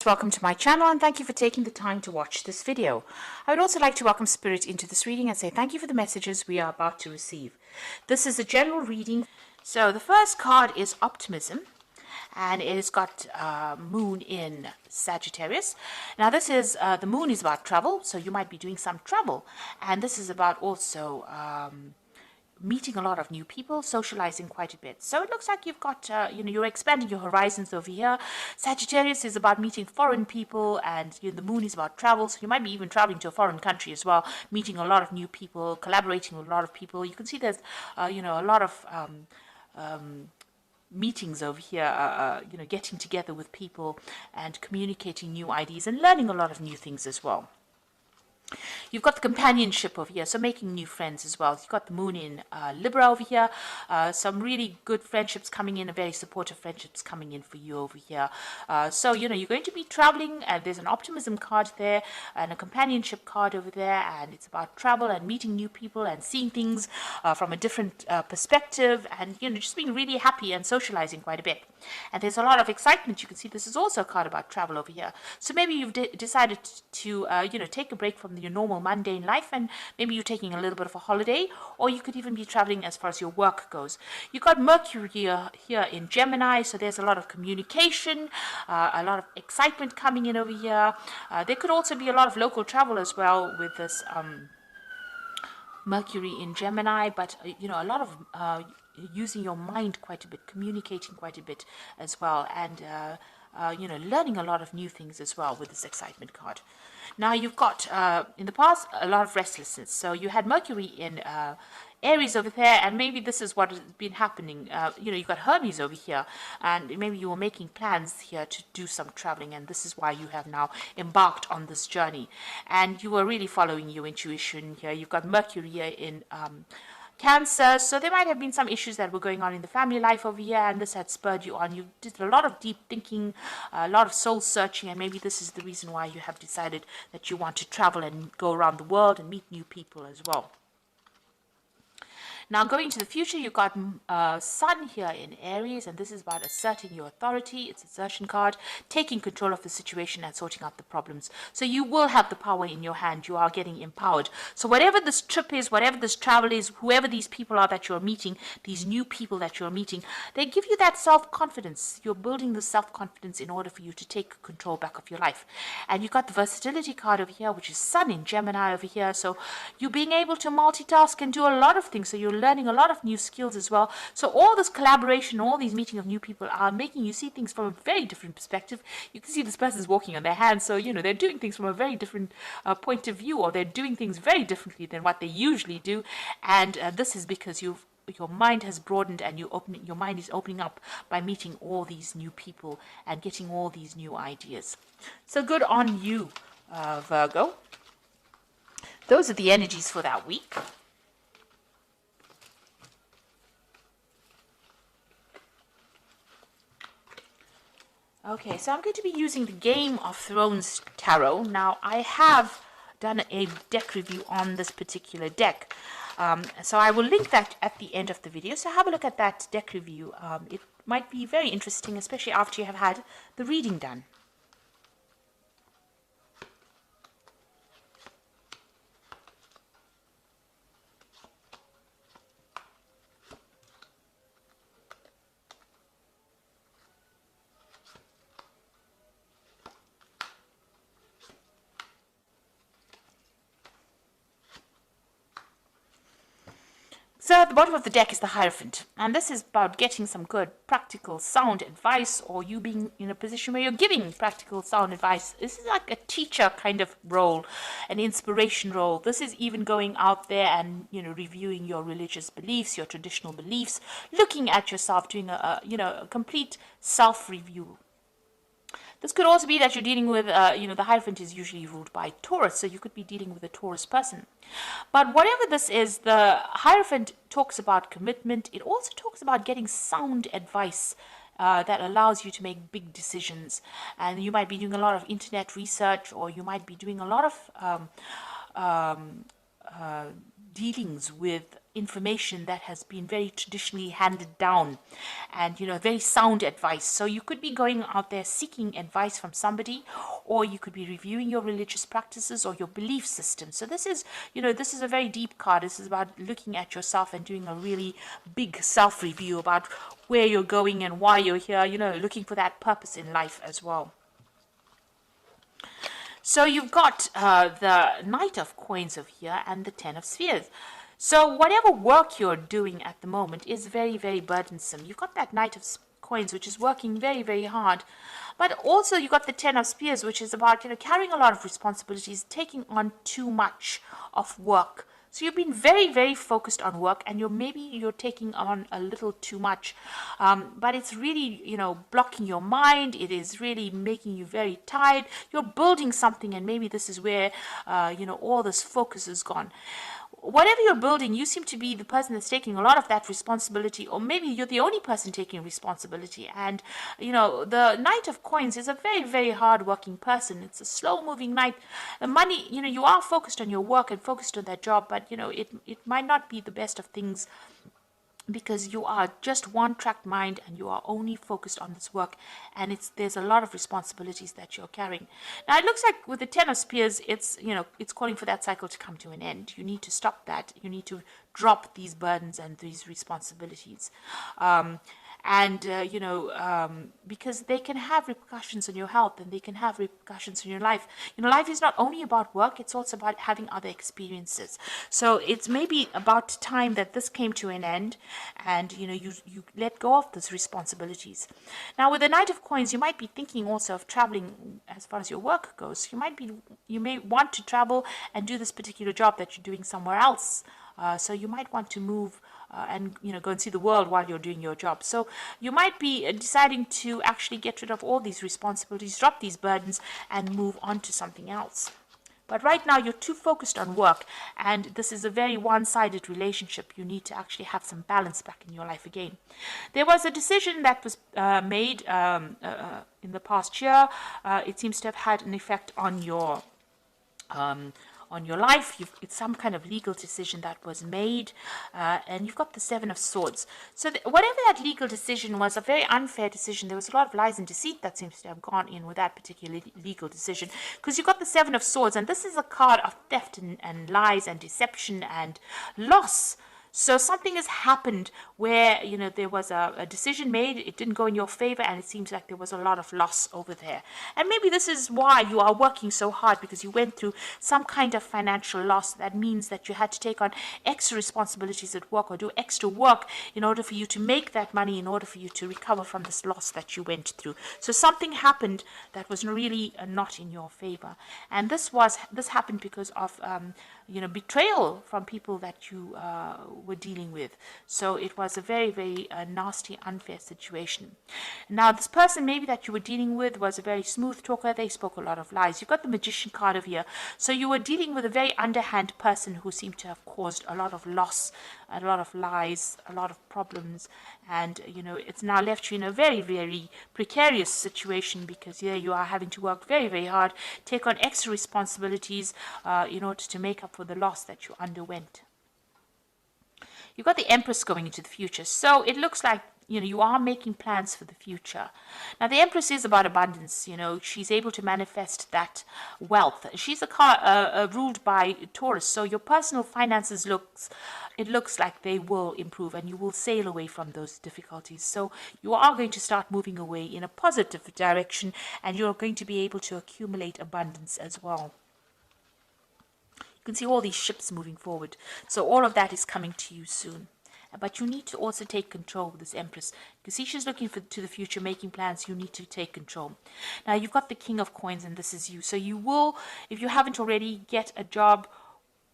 Welcome to my channel and thank you for taking the time to watch this video. I would also like to welcome Spirit into this reading and say thank you for the messages we are about to receive. This is a general reading. So the first card is Optimism, and it has got Moon in Sagittarius. Now this is, the Moon is about travel, so you might be doing some travel, and this is about also meeting a lot of new people, socializing quite a bit. So it looks like you've got, you're expanding your horizons over here. Sagittarius is about meeting foreign people, and the Moon is about travel. So you might be even traveling to a foreign country as well, meeting a lot of new people, collaborating with a lot of people. You can see there's, a lot of meetings over here, getting together with people and communicating new ideas and learning a lot of new things as well. You've got the companionship over here, so making new friends as well. You've got the Moon in Libra over here. Some really good friendships coming in, very supportive friendships coming in for you over here. So, you're going to be traveling, and there's an optimism card there and a companionship card over there, and it's about travel and meeting new people and seeing things from a different perspective, and, just being really happy and socializing quite a bit. And there's a lot of excitement. You can see this is also a card about travel over here. So maybe you've decided to, take a break from your normal mundane life, and maybe you're taking a little bit of a holiday, or you could even be traveling as far as your work goes. You've got Mercury here in Gemini, so there's a lot of communication, a lot of excitement coming in over here. There could also be a lot of local travel as well with this Mercury in Gemini, but a lot of using your mind quite a bit, communicating quite a bit as well, and learning a lot of new things as well with this excitement card. Now you've got, in the past, a lot of restlessness. So you had Mercury in Aries over there, and maybe this is what has been happening. You've got Hermes over here, and maybe you were making plans here to do some traveling, and this is why you have now embarked on this journey. And you were really following your intuition here. You've got Mercury here in Cancer, so there might have been some issues that were going on in the family life over here, and this had spurred you on. You did a lot of deep thinking, a lot of soul searching, and maybe this is the reason why you have decided that you want to travel and go around the world and meet new people as well. Now, going to the future, you've got Sun here in Aries, and this is about asserting your authority. It's an assertion card, taking control of the situation and sorting out the problems. So you will have the power in your hand. You are getting empowered. So whatever this trip is, whatever this travel is, whoever these people are that you're meeting, these new people that you're meeting, they give you that self-confidence. You're building the self-confidence in order for you to take control back of your life. And you've got the versatility card over here, which is Sun in Gemini over here. So you being able to multitask and do a lot of things. So you're learning a lot of new skills as well. So all this collaboration, all these meeting of new people are making you see things from a very different perspective. You can see this person's walking on their hands, so they're doing things from a very different point of view, or they're doing things very differently than what they usually do. And this is because your mind has broadened, and your mind is opening up by meeting all these new people and getting all these new ideas. So good on you, Virgo. Those are the energies for that week. Okay, so I'm going to be using the Game of Thrones Tarot. Now, I have done a deck review on this particular deck. So I will link that at the end of the video. So have a look at that deck review. It might be very interesting, especially after you have had the reading done. So at the bottom of the deck is the Hierophant, and this is about getting some good, practical, sound advice, or you being in a position where you're giving practical, sound advice. This is like a teacher kind of role, an inspiration role. This is even going out there and, reviewing your religious beliefs, your traditional beliefs, looking at yourself, doing a complete self-review. This could also be that you're dealing with, the Hierophant is usually ruled by Taurus, so you could be dealing with a Taurus person. But whatever this is, the Hierophant talks about commitment. It also talks about getting sound advice that allows you to make big decisions. And you might be doing a lot of internet research, or you might be doing a lot of dealings with information that has been very traditionally handed down, and very sound advice. So you could be going out there seeking advice from somebody, or you could be reviewing your religious practices or your belief system. So this is a very deep card. This is about looking at yourself and doing a really big self review about where you're going and why you're here, looking for that purpose in life as well. So you've got the Knight of Coins over here and the Ten of Spheres. So whatever work you're doing at the moment is very, very burdensome. You've got that Knight of Coins, which is working very, very hard. But also you've got the Ten of Spears, which is about, carrying a lot of responsibilities, taking on too much of work. So you've been very, very focused on work, and you're taking on a little too much. But it's really, blocking your mind. It is really making you very tired. You're building something, and maybe this is where, all this focus is gone. Whatever you're building, you seem to be the person that's taking a lot of that responsibility, or maybe you're the only person taking responsibility. And, the Knight of Coins is a very, very hard-working person. It's a slow-moving knight. The money, you are focused on your work and focused on that job, but, it might not be the best of things, because you are just one-track mind and you are only focused on this work, and there's a lot of responsibilities that you're carrying. Now it looks like with the Ten of Spears, it's calling for that cycle to come to an end. You need to stop that. You need to drop these burdens and these responsibilities. Because they can have repercussions on your health, and they can have repercussions on your life. Life is not only about work, it's also about having other experiences. So it's maybe about time that this came to an end, and you let go of those responsibilities. Now with the Knight of Coins, you might be thinking also of traveling as far as your work goes. You may want to travel and do this particular job that you're doing somewhere else. So you might want to move and go and see the world while you're doing your job. So you might be deciding to actually get rid of all these responsibilities, drop these burdens, and move on to something else. But right now you're too focused on work, and this is a very one-sided relationship. You need to actually have some balance back in your life again. There was a decision that was made in the past year. It seems to have had an effect on your life. It's some kind of legal decision that was made, and you've got the Seven of Swords. So whatever that legal decision was, a very unfair decision. There was a lot of lies and deceit that seems to have gone in with that particular legal decision, because you've got the Seven of Swords, and this is a card of theft and lies and deception and loss. So something has happened where, there was a decision made, it didn't go in your favor, and it seems like there was a lot of loss over there. And maybe this is why you are working so hard, because you went through some kind of financial loss. That means that you had to take on extra responsibilities at work, or do extra work in order for you to make that money, in order for you to recover from this loss that you went through. So something happened that was really not in your favor. And this happened because of betrayal from people that you were dealing with. So it was a very, very nasty, unfair situation. Now this person maybe that you were dealing with was a very smooth talker. They spoke a lot of lies. You've got the Magician card over here. So you were dealing with a very underhand person who seemed to have caused a lot of loss, a lot of lies, a lot of problems, and it's now left you in a very, very precarious situation, because here you are having to work very, very hard, take on extra responsibilities in order to make up for the loss that you underwent. You've got the Empress going into the future, so it looks like you are making plans for the future. Now, the Empress is about abundance. She's able to manifest that wealth. She's a car ruled by Taurus, so your personal finances looks like they will improve, and you will sail away from those difficulties. So you are going to start moving away in a positive direction, and you're going to be able to accumulate abundance as well. You can see all these ships moving forward. So all of that is coming to you soon. But you need to also take control of this Empress. You see, she's looking to the future, making plans. You need to take control. Now, you've got the King of Coins, and this is you. So you will, if you haven't already, get a job,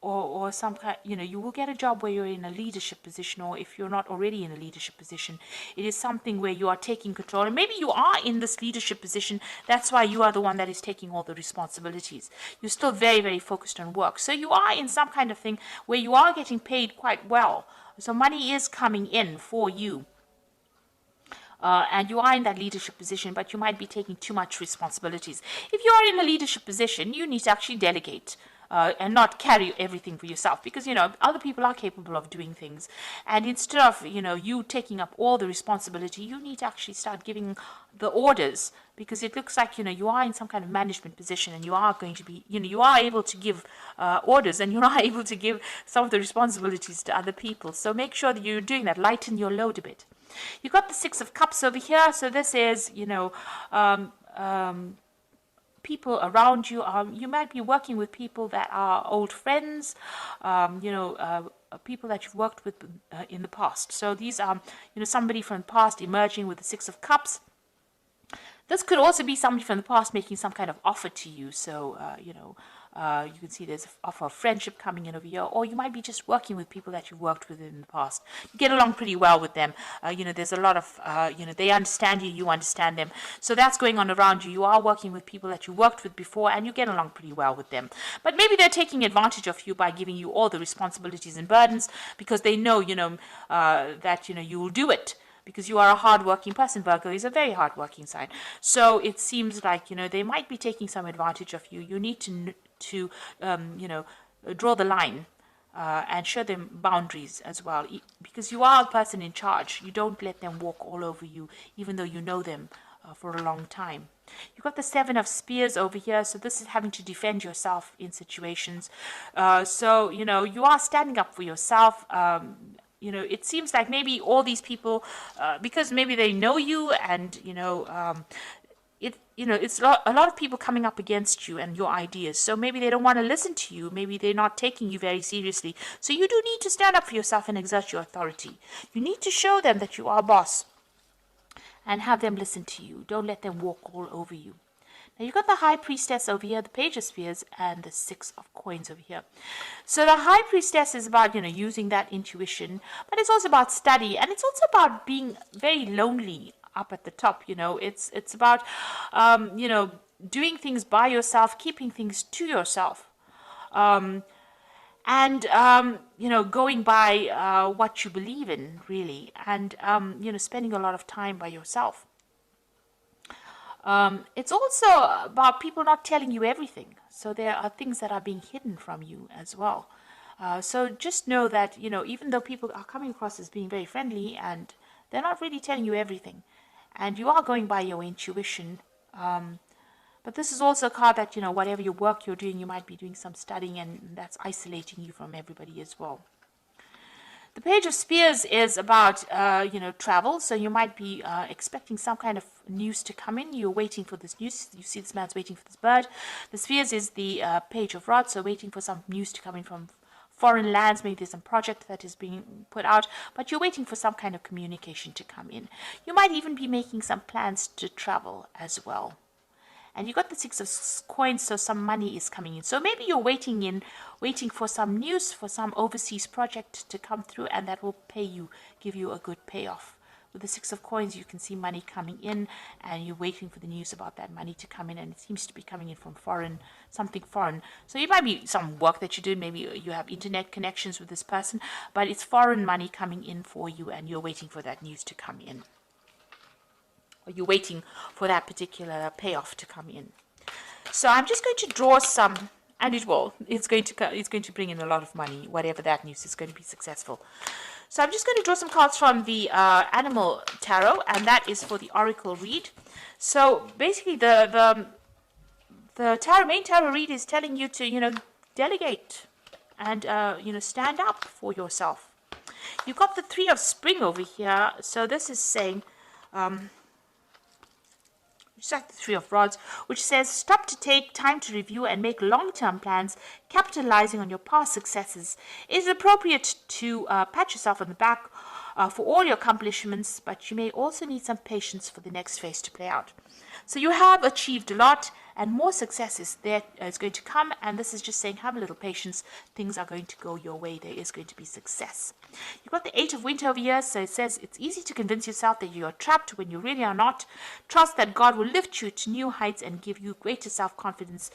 or some kind, you will get a job where you're in a leadership position, or if you're not already in a leadership position, it is something where you are taking control. And maybe you are in this leadership position. That's why you are the one that is taking all the responsibilities. You're still very, very focused on work. So you are in some kind of thing where you are getting paid quite well. So money is coming in for you. And you are in that leadership position, but you might be taking too much responsibilities. If you are in a leadership position, you need to actually delegate. and not carry everything for yourself, because other people are capable of doing things, and instead of you taking up all the responsibility, you need to actually start giving the orders, because it looks like you are in some kind of management position, and you are going to be you are able to give orders, and you're not able to give some of the responsibilities to other people. So make sure that you're doing that. Lighten your load a bit. You got the Six of Cups over here, so this is people around you. You might be working with people that are old friends, people that you've worked with in the past. So these are somebody from the past emerging with the Six of Cups. This could also be somebody from the past making some kind of offer to you. So, you can see there's an offer of friendship coming in over here, or you might be just working with people that you've worked with in the past. You get along pretty well with them. There's a lot of, they understand you, you understand them. So that's going on around you. You are working with people that you worked with before, and you get along pretty well with them. But maybe they're taking advantage of you by giving you all the responsibilities and burdens, because they know, that, you will do it. Because you are a hard-working person. Virgo is a very hard-working sign. So it seems like, they might be taking some advantage of you. You need to draw the line and show them boundaries as well. Because you are a person in charge. You don't let them walk all over you, even though you know them for a long time. You've got the Seven of Spears over here. So this is having to defend yourself in situations. So, you are standing up for yourself. It seems like maybe all these people, because maybe they know you, and it's a lot of people coming up against you and your ideas. So maybe they don't want to listen to you. Maybe they're not taking you very seriously. So you do need to stand up for yourself and exert your authority. You need to show them that you are boss, and have them listen to you. Don't let them walk all over you. Now you've got the High Priestess over here, the Page of Spears, and the Six of Coins over here. So the High Priestess is about, using that intuition, but it's also about study, and it's also about being very lonely up at the top. It's about, doing things by yourself, keeping things to yourself, and going by what you believe in, really, and spending a lot of time by yourself. It's also about people not telling you everything. So there are things that are being hidden from you as well. So just know that, even though people are coming across as being very friendly, and they're not really telling you everything, and you are going by your intuition. But this is also a card that, whatever your work you're doing, you might be doing some studying, and that's isolating you from everybody as well. The Page of Spears is about, travel. So you might be expecting some kind of news to come in. You're waiting for this news. You see this man's waiting for this bird. The Spears is the Page of Rods, so waiting for some news to come in from foreign lands. Maybe there's some project that is being put out, but you're waiting for some kind of communication to come in. You might even be making some plans to travel as well. And you got the Six of Coins, so some money is coming in. So maybe you're waiting for some news, for some overseas project to come through, and that will give you a good payoff. With the Six of Coins, you can see money coming in, and you're waiting for the news about that money to come in, and it seems to be coming in from something foreign. So it might be some work that you do. Maybe you have internet connections with this person, but it's foreign money coming in for you, and you're waiting for that news to come in. Or you're waiting for that particular payoff to come in. So I'm just going to draw some, and it's going to bring in a lot of money. Whatever that news is going to be successful. So I'm just going to draw some cards from the Animal Tarot, and that is for the Oracle read. So basically, the main tarot read is telling you to delegate and stand up for yourself. You've got the Three of Spring over here. So this is saying. Just like the Three of Rods, which says, stop to take time to review and make long-term plans, capitalizing on your past successes. It is appropriate to pat yourself on the back for all your accomplishments, but you may also need some patience for the next phase to play out. So you have achieved a lot, and more success is going to come, and this is just saying, have a little patience. Things are going to go your way. There is going to be success. You've got the Eight of Winter over here, so it says it's easy to convince yourself that you are trapped when you really are not. Trust that God will lift you to new heights and give you greater self-confidence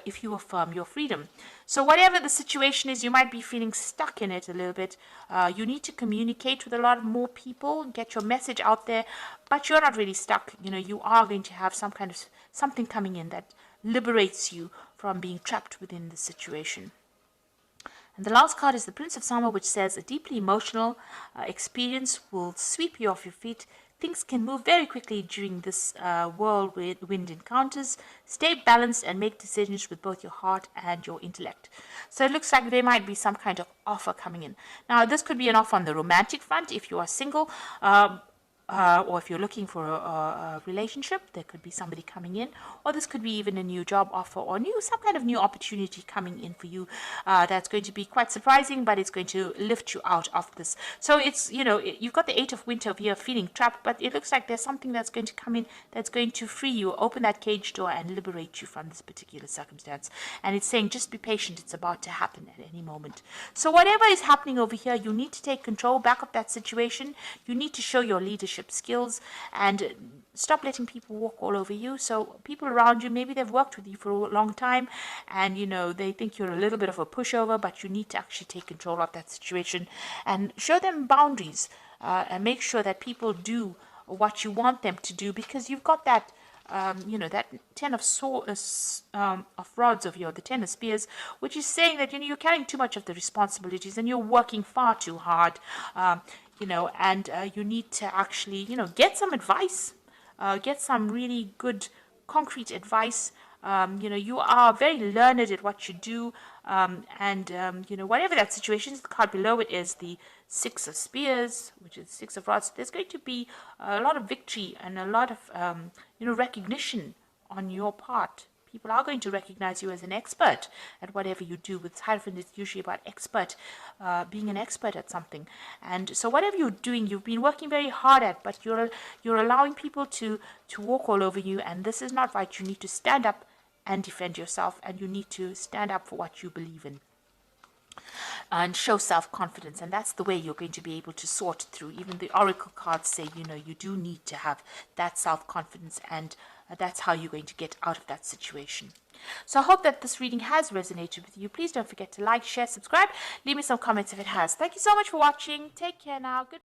if you affirm your freedom. So whatever the situation is, you might be feeling stuck in it a little bit. You need to communicate with a lot more people, get your message out there, but you're not really stuck. You are going to have some kind of something coming in that liberates you from being trapped within the situation. And the last card is the Prince of Summer, which says a deeply emotional experience will sweep you off your feet. Things can move very quickly during this whirlwind encounters. Stay balanced and make decisions with both your heart and your intellect. So it looks like there might be some kind of offer coming in. Now, this could be an offer on the romantic front if you are single. Or if you're looking for a relationship, there could be somebody coming in, or this could be even a new job offer or some kind of new opportunity coming in for you. That's going to be quite surprising, but it's going to lift you out of this. So it's, you've got the Eight of Winter here feeling trapped, but it looks like there's something that's going to come in that's going to free you, open that cage door and liberate you from this particular circumstance. And it's saying just be patient, it's about to happen at any moment. So whatever is happening over here, you need to take control back of that situation. You need to show your leadership skills and stop letting people walk all over you. So people around you, maybe they've worked with you for a long time and they think you're a little bit of a pushover, but you need to actually take control of that situation and show them boundaries and make sure that people do what you want them to do, because you've got that that 10 of rods of the 10 of spears, which is saying that you're carrying too much of the responsibilities and you're working far too hard, and you need to actually get some advice, get some really good concrete advice. You are very learned at what you do, whatever that situation is. The card below it is the Six of Spears, which is Six of Rods. There's going to be a lot of victory and a lot of recognition on your part. People are going to recognize you as an expert at whatever you do. With Hierophant, it's usually about being an expert at something. And so whatever you're doing, you've been working very hard at, but you're allowing people to walk all over you, and this is not right. You need to stand up and defend yourself, and you need to stand up for what you believe in and show self-confidence. And that's the way you're going to be able to sort through. Even the oracle cards say you do need to have that self-confidence, and that's how you're going to get out of that situation. So I hope that this reading has resonated with you. Please don't forget to like, share, subscribe. Leave me some comments if it has. Thank you so much for watching. Take care now. Good